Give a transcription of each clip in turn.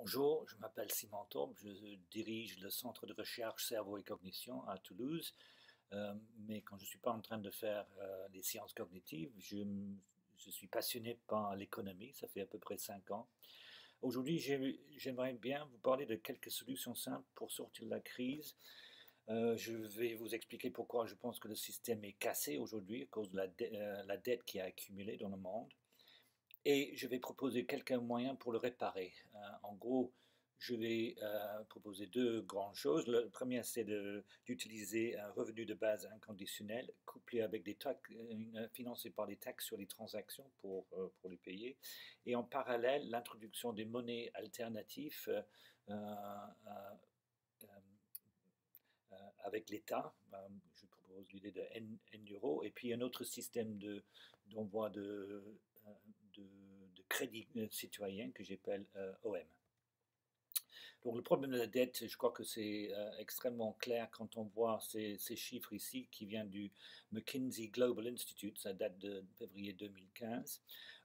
Bonjour, je m'appelle Simon Taube, je dirige le centre de recherche cerveau et cognition à Toulouse. Mais quand je ne suis pas en train de faire les sciences cognitives, je suis passionné par l'économie, ça fait à peu près 5 ans. Aujourd'hui, j'aimerais bien vous parler de quelques solutions simples pour sortir de la crise. Je vais vous expliquer pourquoi je pense que le système est cassé aujourd'hui à cause de la dette qui a accumulé dans le monde. Et je vais proposer quelques moyens pour le réparer. En gros, je vais proposer deux grandes choses. Le premier, c'est d'utiliser un revenu de base inconditionnel couplé avec des taxes, financé par des taxes sur les transactions pour les payer. Et en parallèle, l'introduction des monnaies alternatives euh, avec l'État. Je propose l'idée de N-Euro. Et puis un autre système d'envoi euh, de, de crédit citoyen que j'appelle OM. Donc le problème de la dette, je crois que c'est extrêmement clair quand on voit ces chiffres ici qui viennent du McKinsey Global Institute, ça date de février 2015,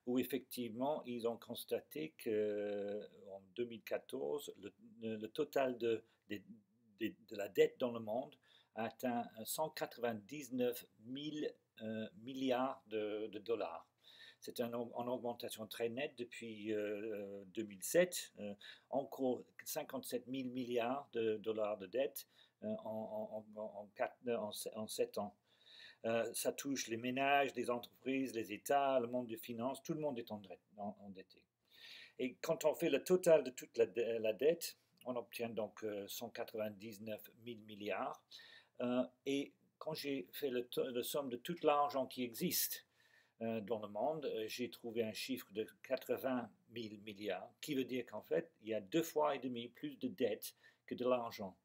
où effectivement ils ont constaté qu'en 2014, le total de la dette dans le monde a atteint 199 000 milliards de dollars. C'est en augmentation très nette depuis 2007, encore 57 000 milliards de dollars de dette en 7 ans. Ça touche les ménages, les entreprises, les États, le monde des finances, tout le monde est endetté. Et quand on fait le total de toute la dette, on obtient donc 199 000 milliards. Et quand j'ai fait le somme de tout l'argent qui existe dans le monde, j'ai trouvé un chiffre de 80 000 milliards, qui veut dire qu'en fait, il y a 2,5 fois plus de dettes que de l'argent.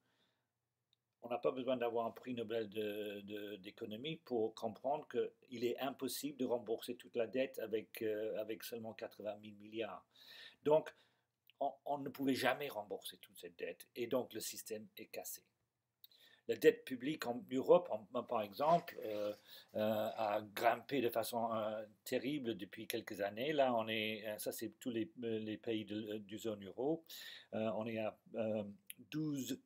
On n'a pas besoin d'avoir un prix Nobel d'économie pour comprendre qu'il est impossible de rembourser toute la dette avec seulement 80 000 milliards. Donc, on ne pouvait jamais rembourser toute cette dette, et donc le système est cassé. La dette publique en Europe, par exemple, a grimpé de façon terrible depuis quelques années. Là, ça c'est tous les pays du zone euro. On est à 12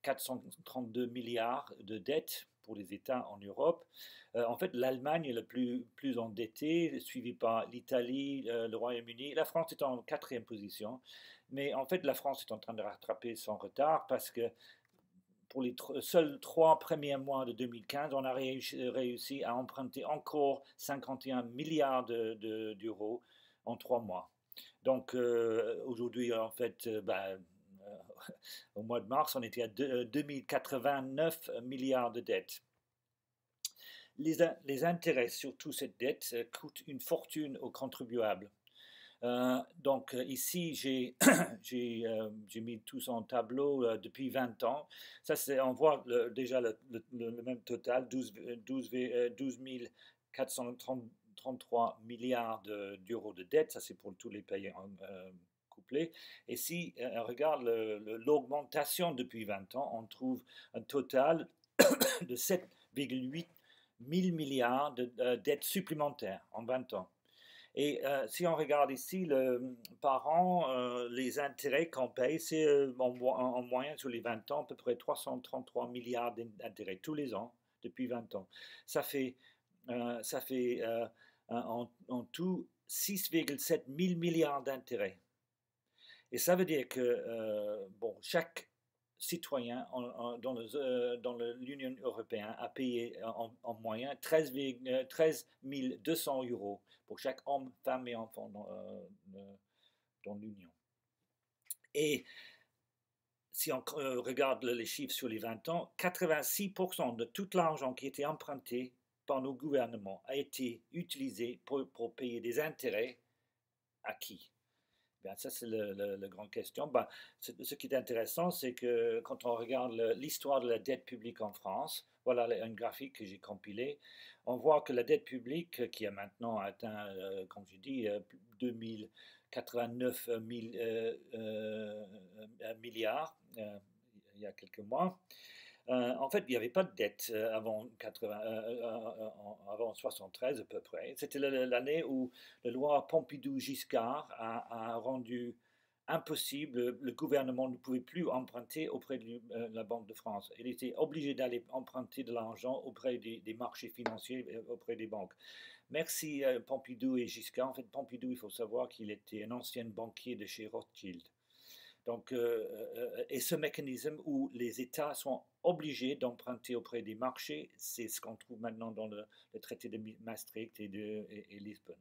432 milliards de dettes pour les États en Europe. En fait, l'Allemagne est le plus endetté, suivi par l'Italie, le Royaume-Uni. La France est en quatrième position. Mais en fait, la France est en train de rattraper son retard parce que pour les seuls 3 premiers mois de 2015, on a réussi à emprunter encore 51 milliards d'euros en 3 mois. Donc aujourd'hui, en fait, au mois de mars, on était à 2089 milliards de dettes. Les intérêts sur toute cette dette coûtent une fortune aux contribuables. Donc ici, j'ai mis tout son tableau depuis 20 ans. Ça, on voit déjà le même total, 12 433 milliards d'euros de dette. Ça, c'est pour tous les pays couplés. Et si on regarde l'augmentation depuis 20 ans, on trouve un total de 7,8 000 milliards de dettes supplémentaires en 20 ans. Et si on regarde ici, par an, les intérêts qu'on paye, c'est en moyenne sur les 20 ans, à peu près 333 milliards d'intérêts tous les ans, depuis 20 ans. Ça fait en tout 6,7 000 milliards d'intérêts. Et ça veut dire que chaque citoyen dans l'Union européenne a payé en moyenne 13 200 euros pour chaque homme, femme et enfant dans l'Union. Et si on regarde les chiffres sur les 20 ans, 86% de tout l'argent qui était emprunté par nos gouvernements a été utilisé pour payer des intérêts à qui? Bien, ça, c'est la grande question. Ce qui est intéressant, c'est que quand on regarde l'histoire de la dette publique en France, voilà un graphique que j'ai compilé, on voit que la dette publique, qui a maintenant atteint, comme je dis, 2089 milliards il y a quelques mois, en fait, il n'y avait pas de dette avant 73 à peu près. C'était l'année où la loi Pompidou-Giscard a rendu impossible, le gouvernement ne pouvait plus emprunter auprès de la Banque de France. Il était obligé d'aller emprunter de l'argent auprès des marchés financiers, auprès des banques. Merci Pompidou et Giscard. En fait, Pompidou, il faut savoir qu'il était un ancien banquier de chez Rothschild. Donc, et ce mécanisme où les États sont obligés d'emprunter auprès des marchés, c'est ce qu'on trouve maintenant dans le traité de Maastricht et Lisbonne.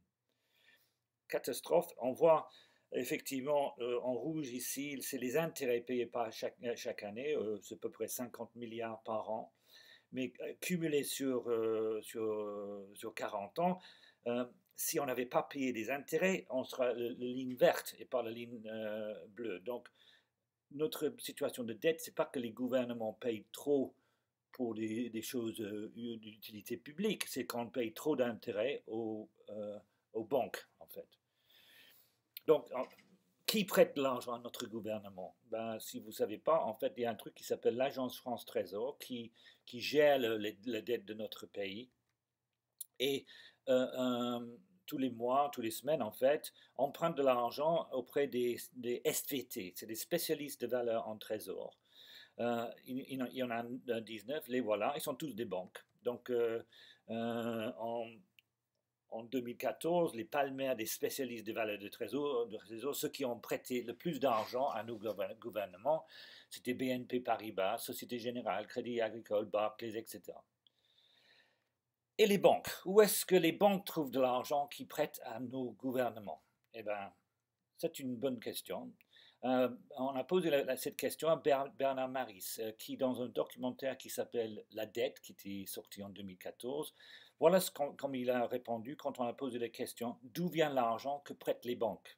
Catastrophe, on voit effectivement en rouge ici, c'est les intérêts payés par chaque année, c'est à peu près 50 milliards par an, mais cumulés sur 40 ans, si on n'avait pas payé des intérêts, on sera la ligne verte et pas la ligne bleue. Donc, notre situation de dette, c'est pas que les gouvernements payent trop pour des choses d'utilité publique, c'est qu'on paye trop d'intérêts aux banques, en fait. Donc, qui prête de l'argent à notre gouvernement? Ben, si vous ne savez pas, en fait, il y a un truc qui s'appelle l'Agence France Trésor qui gère la dette de notre pays. Et tous les mois, toutes les semaines, en fait, on prend de l'argent auprès des SVT, c'est des spécialistes de valeur en trésor. Il y en a 19, les voilà, ils sont tous des banques. Donc, en 2014, les palmaires des spécialistes des valeurs de trésor, ceux qui ont prêté le plus d'argent à nos gouvernements, c'était BNP Paribas, Société Générale, Crédit Agricole, Barclays, etc. Et les banques, où est-ce que les banques trouvent de l'argent qui prêtent à nos gouvernements? Eh bien, c'est une bonne question. On a posé cette question à Bernard Maris, qui, dans un documentaire qui s'appelle La dette, qui était sorti en 2014, voilà comme il a répondu quand on a posé la question: d'où vient l'argent que prêtent les banques?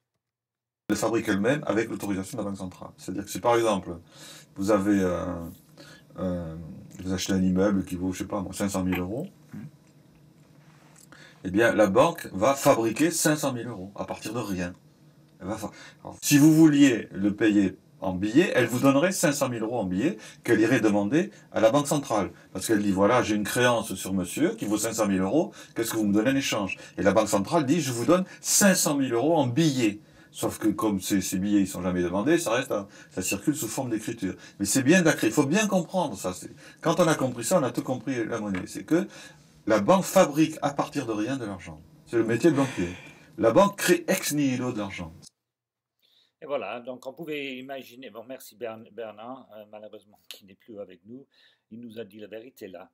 Elle fabrique elle-même avec l'autorisation de la Banque centrale. C'est-à-dire que si par exemple, vous avez vous achetez un immeuble qui vaut, je sais pas, 500 000 euros, eh bien la banque va fabriquer 500 000 euros à partir de rien. Alors, si vous vouliez le payer en billets, elle vous donnerait 500 000 euros en billets qu'elle irait demander à la Banque centrale. Parce qu'elle dit, voilà, j'ai une créance sur monsieur qui vaut 500 000 euros, qu'est-ce que vous me donnez en échange? Et la Banque centrale dit, je vous donne 500 000 euros en billets. Sauf que comme ces billets ils sont jamais demandés, ça circule sous forme d'écriture. Mais c'est bien il faut bien comprendre ça. Quand on a compris ça, on a tout compris la monnaie. C'est que la banque fabrique à partir de rien de l'argent. C'est le métier de banquier. La banque crée ex nihilo de l'argent. Et voilà, donc on pouvait imaginer, bon merci Bernard, malheureusement qui n'est plus avec nous, il nous a dit la vérité là.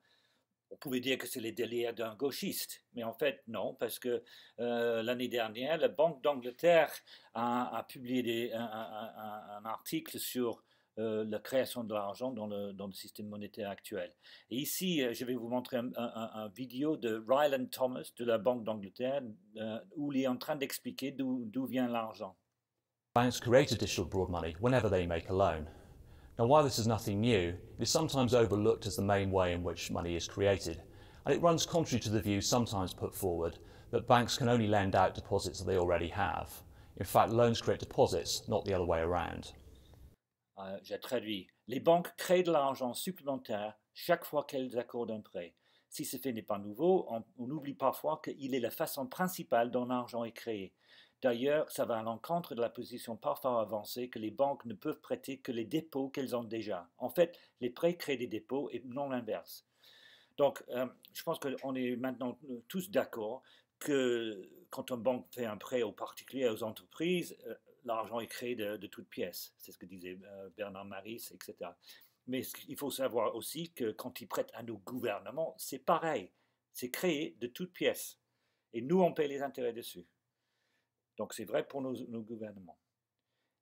On pouvait dire que c'est les délires d'un gauchiste, mais en fait non, parce que l'année dernière, la Banque d'Angleterre a publié un article sur la création de l'argent dans le système monétaire actuel. Et ici, je vais vous montrer un vidéo de Ryland Thomas de la Banque d'Angleterre où il est en train d'expliquer d'où vient l'argent. Banks create additional broad money whenever they make a loan. Now, while this is nothing new, it is sometimes overlooked as the main way in which money is created, and it runs contrary to the view sometimes put forward that banks can only lend out deposits that they already have. In fact, loans create deposits, not the other way around. J'ai traduit. Les banques créent de l'argent supplémentaire chaque fois qu'elles accordent un prêt. Si ce fait n'est pas nouveau, on oublie parfois qu'il est la façon principale dont l'argent est créé. D'ailleurs, ça va à l'encontre de la position parfois avancée que les banques ne peuvent prêter que les dépôts qu'elles ont déjà. En fait, les prêts créent des dépôts et non l'inverse. Donc, je pense qu'on est maintenant tous d'accord que quand une banque fait un prêt aux particuliers, aux entreprises, l'argent est créé de toutes pièces. C'est ce que disait Bernard Maris, etc. Mais il faut savoir aussi que quand ils prêtent à nos gouvernements, c'est pareil. C'est créé de toutes pièces. Et nous, on paye les intérêts dessus. Donc c'est vrai pour nos gouvernements.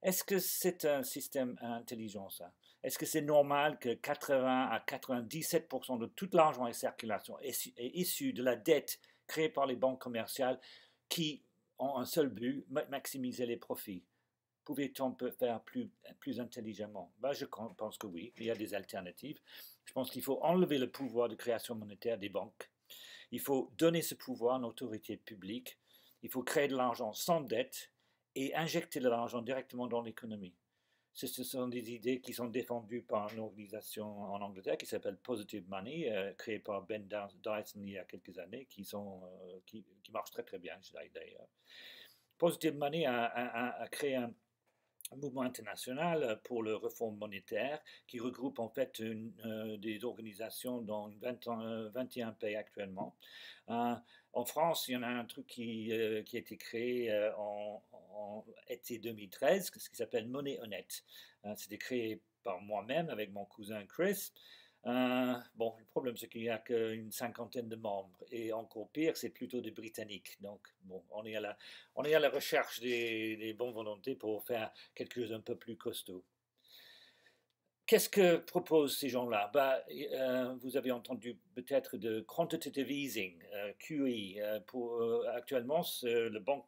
Est-ce que c'est un système intelligent, ça? Est-ce que c'est normal que 80 à 97% de tout l'argent en circulation est issu de la dette créée par les banques commerciales qui ont un seul but, maximiser les profits? Pouvait-on faire plus intelligemment? Ben, je pense que oui, il y a des alternatives. Je pense qu'il faut enlever le pouvoir de création monétaire des banques. Il faut donner ce pouvoir à une autorité publique. Il faut créer de l'argent sans dette et injecter de l'argent directement dans l'économie. Ce sont des idées qui sont défendues par une organisation en Angleterre qui s'appelle Positive Money, créée par Ben Dyson il y a quelques années, qui marche très très bien d'ailleurs. Positive Money a créé mouvement international pour la réforme monétaire qui regroupe en fait des organisations dans 21 pays actuellement. En France, il y en a un truc qui a été créé en été 2013, ce qui s'appelle Monnaie Honnête. C'était créé par moi-même avec mon cousin Chris. Bon, le problème, c'est qu'il n'y a qu'une cinquantaine de membres. Et encore pire, c'est plutôt des Britanniques. Donc, bon, on est à la recherche des bonnes volontés pour faire quelque chose d'un peu plus costaud. Qu'est-ce que proposent ces gens-là? Vous avez entendu peut-être de quantitative easing, QE. Actuellement,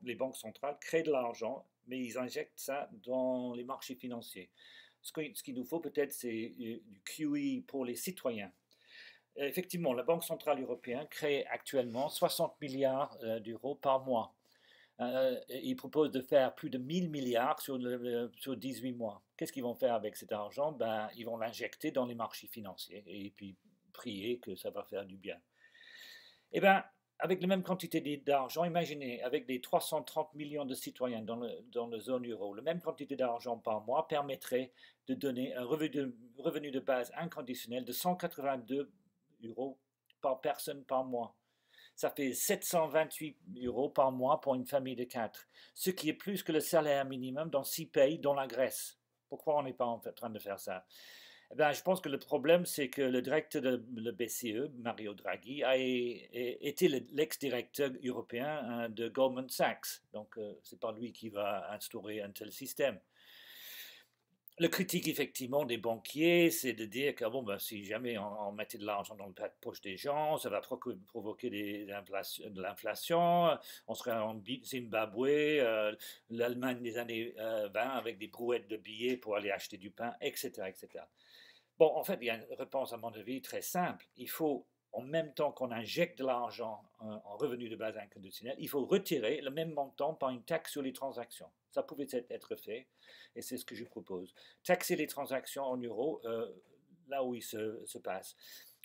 les banques centrales créent de l'argent, mais ils injectent ça dans les marchés financiers. Ce qu'il nous faut peut-être, c'est du QE pour les citoyens. Effectivement, la Banque centrale européenne crée actuellement 60 milliards d'euros par mois. Ils proposent de faire plus de 1000 milliards sur 18 mois. Qu'est-ce qu'ils vont faire avec cet argent? Ils vont l'injecter dans les marchés financiers et puis prier que ça va faire du bien. Eh bien, avec la même quantité d'argent, imaginez, avec les 330 millions de citoyens dans la zone euro, la même quantité d'argent par mois permettrait de donner un revenu de base inconditionnel de 182 euros par personne par mois. Ça fait 728 euros par mois pour une famille de 4, ce qui est plus que le salaire minimum dans 6 pays, dont la Grèce. Pourquoi on n'est pas en train de faire ça? Je pense que le problème, c'est que le directeur de la BCE, Mario Draghi, a été l'ex-directeur européen de Goldman Sachs. Donc, ce n'est pas lui qui va instaurer un tel système. Le critique, effectivement, des banquiers, c'est de dire que si jamais on mettait de l'argent dans la poche des gens, ça va provoquer de l'inflation. On serait en Zimbabwe, l'Allemagne des années 20 avec des brouettes de billets pour aller acheter du pain, etc., etc. Bon, en fait, il y a une réponse, à mon avis, très simple. Il faut, en même temps qu'on injecte de l'argent en revenu de base inconditionnel, il faut retirer le même montant par une taxe sur les transactions. Ça pouvait être fait, et c'est ce que je propose. Taxer les transactions en euros là où ils se passent.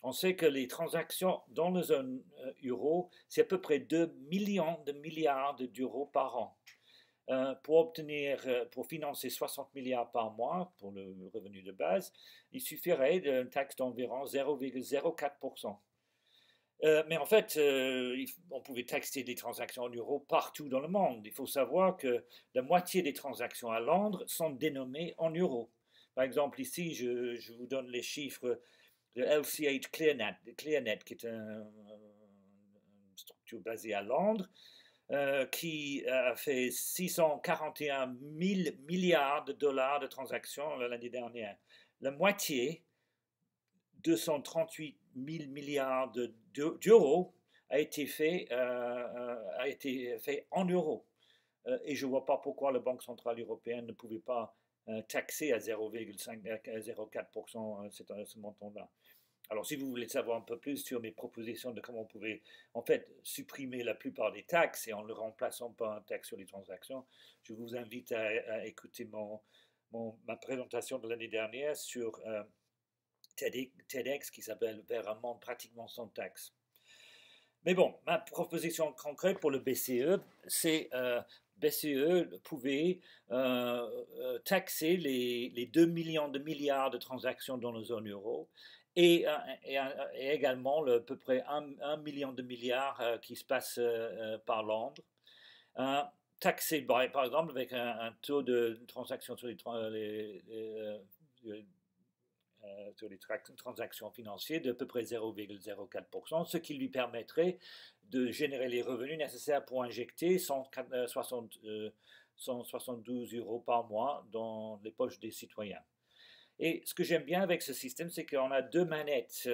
On sait que les transactions dans la zone euro, c'est à peu près 2 millions de milliards d'euros par an. Pour financer 60 milliards par mois pour le revenu de base, il suffirait d'une taxe d'environ 0,04%. Mais en fait, on pouvait taxer des transactions en euros partout dans le monde. Il faut savoir que la moitié des transactions à Londres sont dénommées en euros. Par exemple, ici, je vous donne les chiffres de LCH Clearnet, qui est une structure basée à Londres, qui a fait 641 000 milliards de dollars de transactions l'année dernière. La moitié, 238 000 milliards d'euros, a été fait en euros. Et je ne vois pas pourquoi la Banque centrale européenne ne pouvait pas taxer à 0,04% ce montant-là. Alors, si vous voulez savoir un peu plus sur mes propositions de comment on pouvait, en fait, supprimer la plupart des taxes et en le remplaçant par un taxe sur les transactions, je vous invite à écouter ma présentation de l'année dernière sur TEDx qui s'appelle Vers un monde pratiquement sans taxes. Mais bon, ma proposition concrète pour le BCE, c'est BCE pouvait taxer les 2 millions de milliards de transactions dans la zone euro et également à peu près 1 million de milliards qui se passent par Londres. Taxer, par exemple, avec un taux de transaction sur les transactions financières de à peu près 0,04%, ce qui lui permettrait de générer les revenus nécessaires pour injecter 172 euros par mois dans les poches des citoyens. Et ce que j'aime bien avec ce système, c'est qu'on a 2 manettes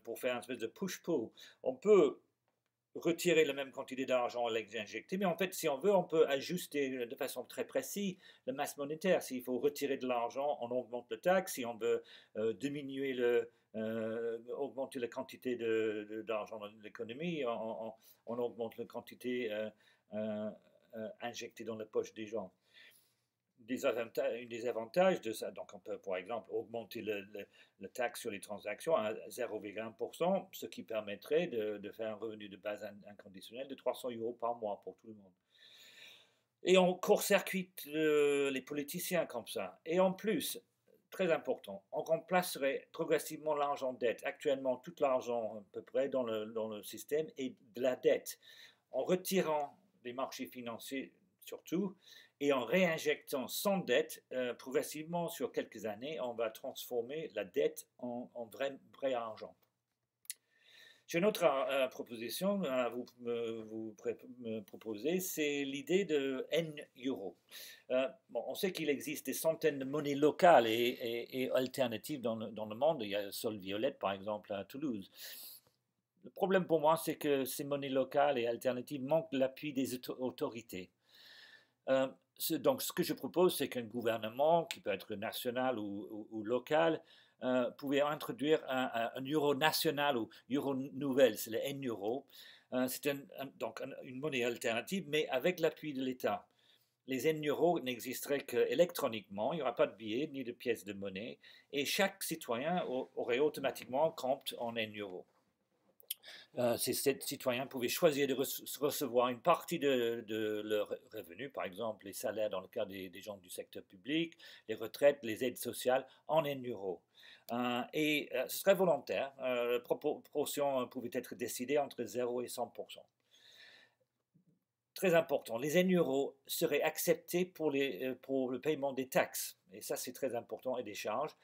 pour faire un espèce de push-pull. On peut retirer la même quantité d'argent et l'injecter, mais en fait, si on veut, on peut ajuster de façon très précise la masse monétaire. S'il faut retirer de l'argent, on augmente le taxe. Si on veut diminuer augmenter la quantité d'argent dans l'économie, on augmente la quantité injectée dans la poche des gens. Des avantages de ça, donc on peut par exemple augmenter le taxe sur les transactions à 0,1%, ce qui permettrait de faire un revenu de base inconditionnel de 300 euros par mois pour tout le monde. Et on court-circuite les politiciens comme ça. Et en plus, très important, on remplacerait progressivement l'argent dette. Actuellement, tout l'argent à peu près dans le système est de la dette. En retirant des marchés financiers surtout, et en réinjectant sans dette, progressivement sur quelques années, on va transformer la dette en vrai argent. J'ai une autre proposition à vous proposer, c'est l'idée de N-euro. Bon, on sait qu'il existe des centaines de monnaies locales et alternatives dans le monde. Il y a le sol violette, par exemple, à Toulouse. Le problème pour moi, c'est que ces monnaies locales et alternatives manquent de l'appui des autorités. Donc, ce que je propose, c'est qu'un gouvernement, qui peut être national ou local, pouvait introduire un euro national ou euro nouvelle, c'est le N-euro. C'est donc une monnaie alternative, mais avec l'appui de l'État. Les N-euros n'existeraient qu'électroniquement, il n'y aura pas de billets ni de pièces de monnaie, et chaque citoyen aurait automatiquement un compte en N-euros. Ces citoyens pouvaient choisir de recevoir une partie de leurs revenus, par exemple les salaires dans le cas des gens du secteur public, les retraites, les aides sociales, en N-euros. Et ce serait volontaire. La proportion pouvait être décidée entre 0 et 100%. Très important, les N-euros seraient acceptés pour le paiement des taxes. Et ça, c'est très important, et des charges.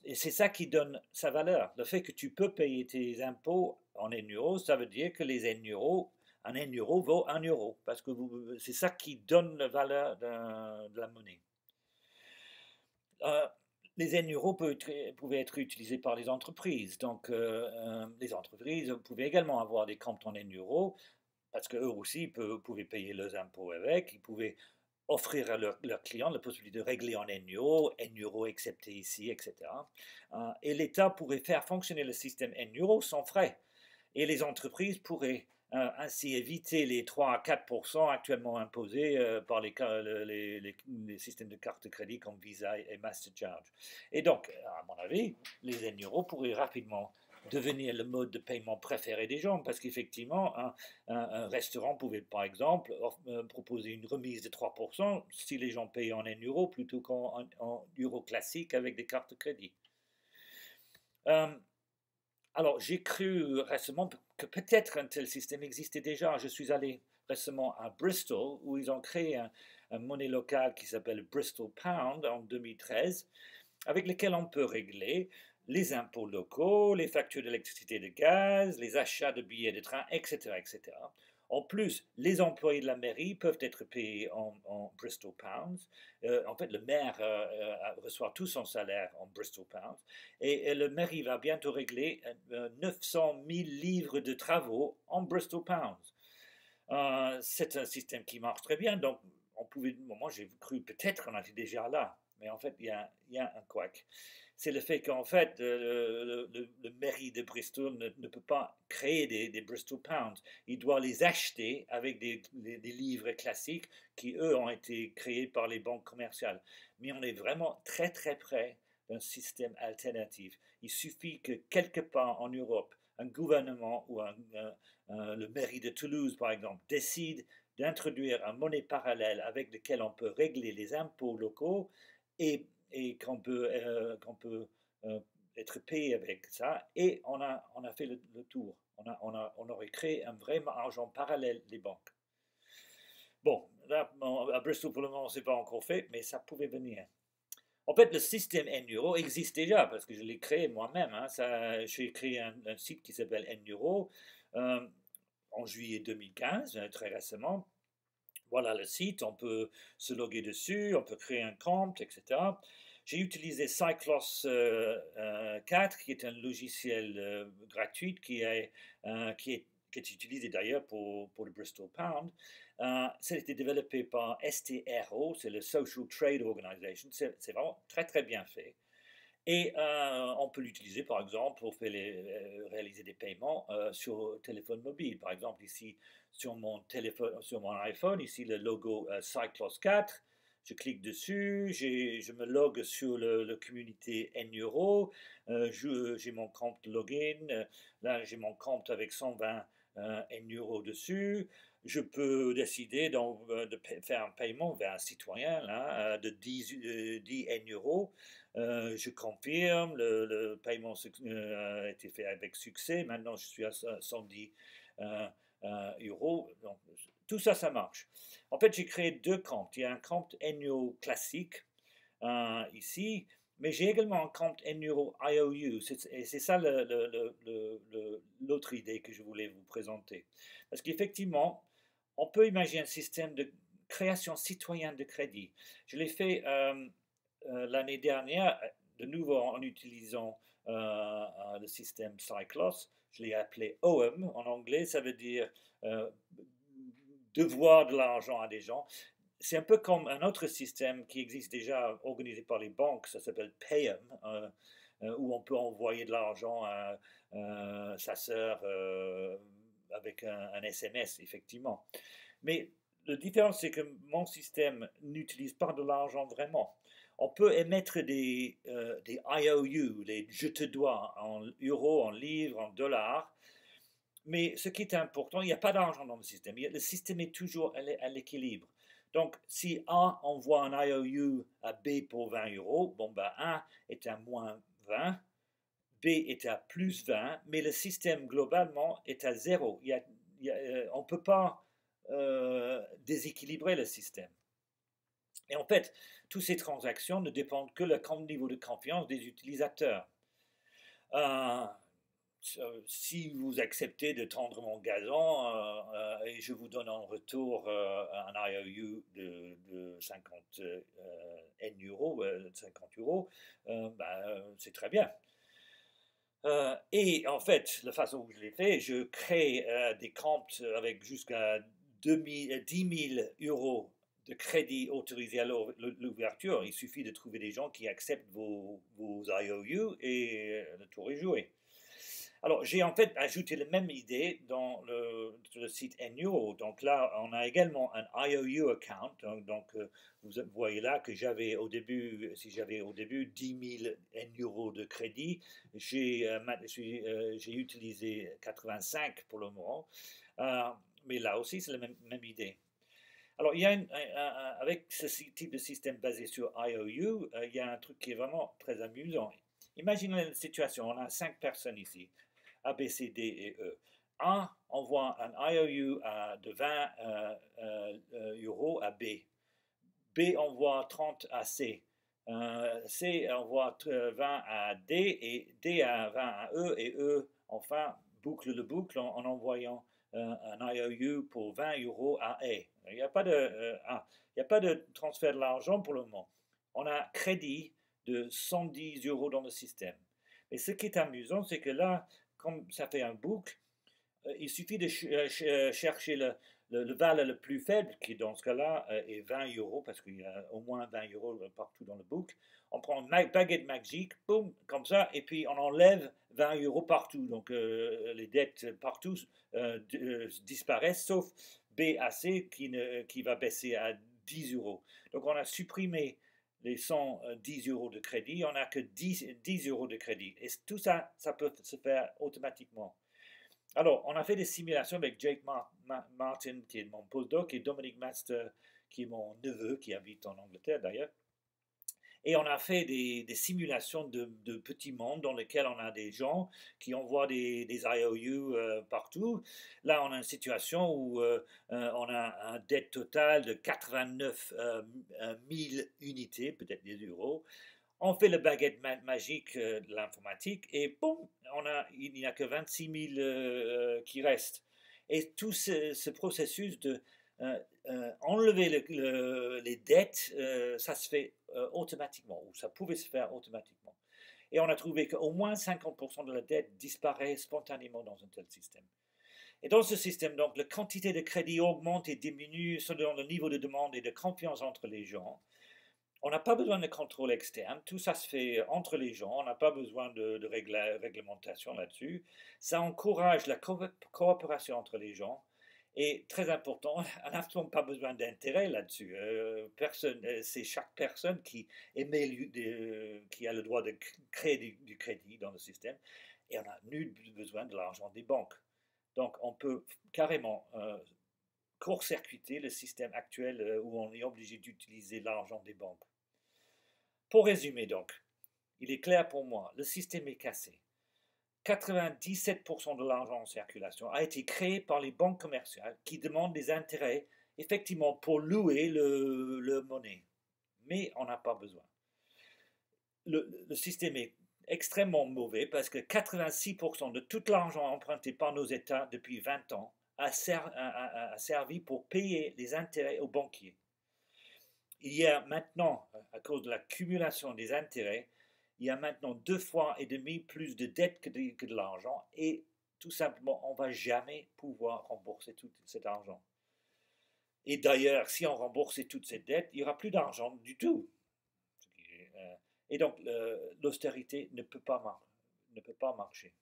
Et c'est ça qui donne sa valeur. Le fait que tu peux payer tes impôts en N-euros, ça veut dire que les N-euros, un N-euro vaut 1 euro. Parce que c'est ça qui donne la valeur de la monnaie. Les N-euros pouvaient être utilisés par les entreprises. Donc, les entreprises pouvaient également avoir des comptes en N-euros, parce qu'eux aussi pouvaient payer leurs impôts avec. Ils pouvaient offrir à leurs clients la possibilité de régler en N-euros accepté ici, etc. Et l'État pourrait faire fonctionner le système N-euros sans frais. Et les entreprises pourraient ainsi éviter les 3 à 4% actuellement imposés par les systèmes de cartes de crédit comme Visa et Mastercard. Et donc, à mon avis, les N-euros pourraient rapidement devenir le mode de paiement préféré des gens, parce qu'effectivement, un restaurant pouvait, par exemple, proposer une remise de 3% si les gens payaient en N-euros plutôt qu'en euros classiques avec des cartes de crédit. Alors, j'ai cru récemment que peut-être un tel système existait déjà. Je suis allé récemment à Bristol, où ils ont créé un monnaie locale qui s'appelle Bristol Pound en 2013, avec lequel on peut régler les impôts locaux, les factures d'électricité et de gaz, les achats de billets de train, etc., etc. En plus, les employés de la mairie peuvent être payés en Bristol Pounds. En fait, le maire reçoit tout son salaire en Bristol Pounds. Et la mairie va bientôt régler 900 000 livres de travaux en Bristol Pounds. C'est un système qui marche très bien. Donc, moi, j'ai cru peut-être qu'on était déjà là. Mais en fait, il y a un couac. C'est le fait qu'en fait, le mairie de Bristol ne peut pas créer des Bristol Pounds. Il doit les acheter avec des livres classiques qui, eux, ont été créés par les banques commerciales. Mais on est vraiment très, très près d'un système alternatif. Il suffit que quelque part en Europe, un gouvernement ou le mairie de Toulouse, par exemple, décide d'introduire une monnaie parallèle avec laquelle on peut régler les impôts locaux et qu'on peut être payé avec ça. Et on a fait le tour. On aurait créé un vrai argent parallèle des banques. Bon, là, à Bristol, pour le moment, ce n'est pas encore fait, mais ça pouvait venir. En fait, le système N-euro existe déjà, parce que je l'ai créé moi-même. J'ai créé un site qui s'appelle N-euro en juillet 2015, très récemment. Voilà le site, on peut se loguer dessus, on peut créer un compte, etc. J'ai utilisé Cyclos 4, qui est un logiciel gratuit qui est utilisé d'ailleurs pour le Bristol Pound. Ça a été développé par STRO, c'est le Social Trade Organization. C'est vraiment très très bien fait. Et on peut l'utiliser par exemple pour réaliser des paiements sur téléphone mobile. Par exemple ici sur mon iPhone, ici le logo Cyclos 4, je clique dessus, je me log sur le communauté N-euro, j'ai mon compte login, là j'ai mon compte avec 120 N-euro dessus, je peux décider de faire un paiement vers un citoyen là, de 10 euros. Je confirme, le paiement a été fait avec succès. Maintenant, je suis à 110 euros. Donc, tout ça, ça marche. En fait, j'ai créé deux comptes. Il y a un compte Enyo classique ici, mais j'ai également un compte Enyo IOU. Et c'est ça l'autre idée que je voulais vous présenter. Parce qu'effectivement, on peut imaginer un système de création citoyenne de crédit. Je l'ai fait l'année dernière, de nouveau en utilisant le système Cyclos. Je l'ai appelé OM en anglais, ça veut dire devoir de l'argent à des gens. C'est un peu comme un autre système qui existe déjà, organisé par les banques, ça s'appelle Payem, où on peut envoyer de l'argent à sa sœur avec un SMS, effectivement. Mais la différence, c'est que mon système n'utilise pas de l'argent vraiment. On peut émettre des IOU, des je te dois, en euros, en livres, en dollars. Mais ce qui est important, il n'y a pas d'argent dans le système. Le système est toujours à l'équilibre. Donc, si A envoie un IOU à B pour 20 euros, bon, ben A est à moins 20, B est à plus 20, mais le système globalement est à zéro. On ne peut pas déséquilibrer le système. Et en fait, toutes ces transactions ne dépendent que du niveau de confiance des utilisateurs. Si vous acceptez de tendre mon gazon et je vous donne en retour un IOU de 50 euros, 50 euros, c'est très bien. Et en fait, la façon où je l'ai fait, je crée des comptes avec jusqu'à 10 000 euros de crédit autorisé à l'ouverture. Il suffit de trouver des gens qui acceptent vos IOU et le tour est joué. Alors, j'ai en fait ajouté la même idée dans le site Enyo. Donc là, on a également un IOU account. Donc, vous voyez là que si j'avais au début 10 000 euros de crédit, j'ai utilisé 85 pour le moment. Mais là aussi, c'est la même idée. Alors, il y a avec ce type de système basé sur IOU, il y a un truc qui est vraiment très amusant. Imaginez une situation, on a 5 personnes ici. A, B, C, D et E. A envoie un IOU de 20 euros à B. B envoie 30 à C. C envoie 20 à D et D à 20 à E et E, enfin, boucle le boucle en envoyant un IOU pour 20 euros à A. Il n'y a pas de transfert de l'argent pour le moment. On a crédit de 110 euros dans le système. Et ce qui est amusant, c'est que là, comme ça fait un boucle, il suffit de chercher le valeur le plus faible, qui dans ce cas-là est 20 euros, parce qu'il y a au moins 20 euros partout dans le boucle. On prend une baguette magique, boum, comme ça, et puis on enlève 20 euros partout. Donc les dettes partout disparaissent, sauf BAC qui va baisser à 10 euros. Donc on a supprimé les 110 euros de crédit, on n'a que 10 euros de crédit. Et tout ça, ça peut se faire automatiquement. Alors, on a fait des simulations avec Jake Martin, qui est mon postdoc, et Dominic Master, qui est mon neveu, qui habite en Angleterre d'ailleurs. Et on a fait des simulations de petits mondes dans lesquels on a des gens qui envoient des IOU partout. Là, on a une situation où on a un dette total de 89 000 unités, peut-être des euros. On fait le baguette magique de l'informatique et boum, il n'y a que 26 000 qui restent. Et tout ce processus de enlever les dettes, ça se fait automatiquement, ou ça pouvait se faire automatiquement. Et on a trouvé qu'au moins 50% de la dette disparaît spontanément dans un tel système. Et dans ce système, donc, la quantité de crédit augmente et diminue selon le niveau de demande et de confiance entre les gens. On n'a pas besoin de contrôle externe, tout ça se fait entre les gens, on n'a pas besoin de réglementation là-dessus. Ça encourage la coopération entre les gens. Et très important, on n'a absolument pas besoin d'intérêt là-dessus. C'est chaque personne qui qui a le droit de créer du crédit dans le système. Et on n'a nul besoin de l'argent des banques. Donc on peut carrément court-circuiter le système actuel où on est obligé d'utiliser l'argent des banques. Pour résumer donc, il est clair pour moi, le système est cassé. 97% de l'argent en circulation a été créé par les banques commerciales qui demandent des intérêts, effectivement, pour louer le monnaie. Mais on n'a pas besoin. Le système est extrêmement mauvais parce que 86% de tout l'argent emprunté par nos États depuis 20 ans a servi pour payer les intérêts aux banquiers. Il y a maintenant, à cause de l'accumulation des intérêts, il y a maintenant 2,5 fois plus de dettes que de l'argent et tout simplement, on ne va jamais pouvoir rembourser tout cet argent. Et d'ailleurs, si on remboursait toute cette dette, il n'y aura plus d'argent du tout. Et donc, l'austérité ne peut pas marcher.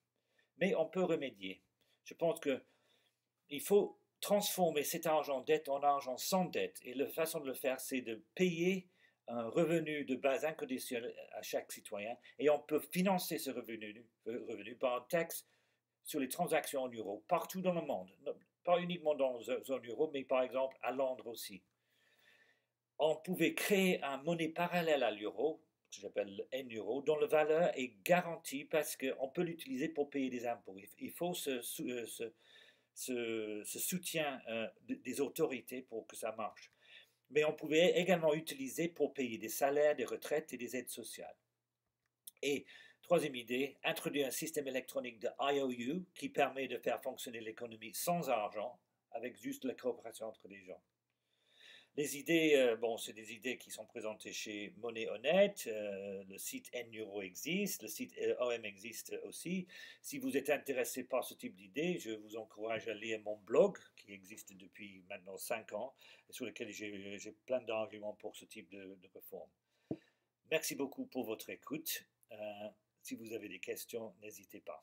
Mais on peut remédier. Je pense qu'il faut transformer cet argent dette en argent sans dette. Et la façon de le faire, c'est de payer un revenu de base inconditionnel à chaque citoyen. Et on peut financer ce revenu par une taxe sur les transactions en euros partout dans le monde. Pas uniquement dans la zone euro, mais par exemple à Londres aussi. On pouvait créer une monnaie parallèle à l'euro, que j'appelle le N-euro, dont la valeur est garantie parce qu'on peut l'utiliser pour payer des impôts. Il faut ce soutien des autorités pour que ça marche. Mais on pouvait également l'utiliser pour payer des salaires, des retraites et des aides sociales. Et troisième idée, introduire un système électronique de IOU qui permet de faire fonctionner l'économie sans argent, avec juste la coopération entre les gens. Les idées, c'est des idées qui sont présentées chez Monnaie Honnête, le site N-Euro existe, le site OM existe aussi. Si vous êtes intéressé par ce type d'idées, je vous encourage à lire mon blog qui existe depuis maintenant 5 ans, et sur lequel j'ai plein d'arguments pour ce type de réforme. Merci beaucoup pour votre écoute. Si vous avez des questions, n'hésitez pas.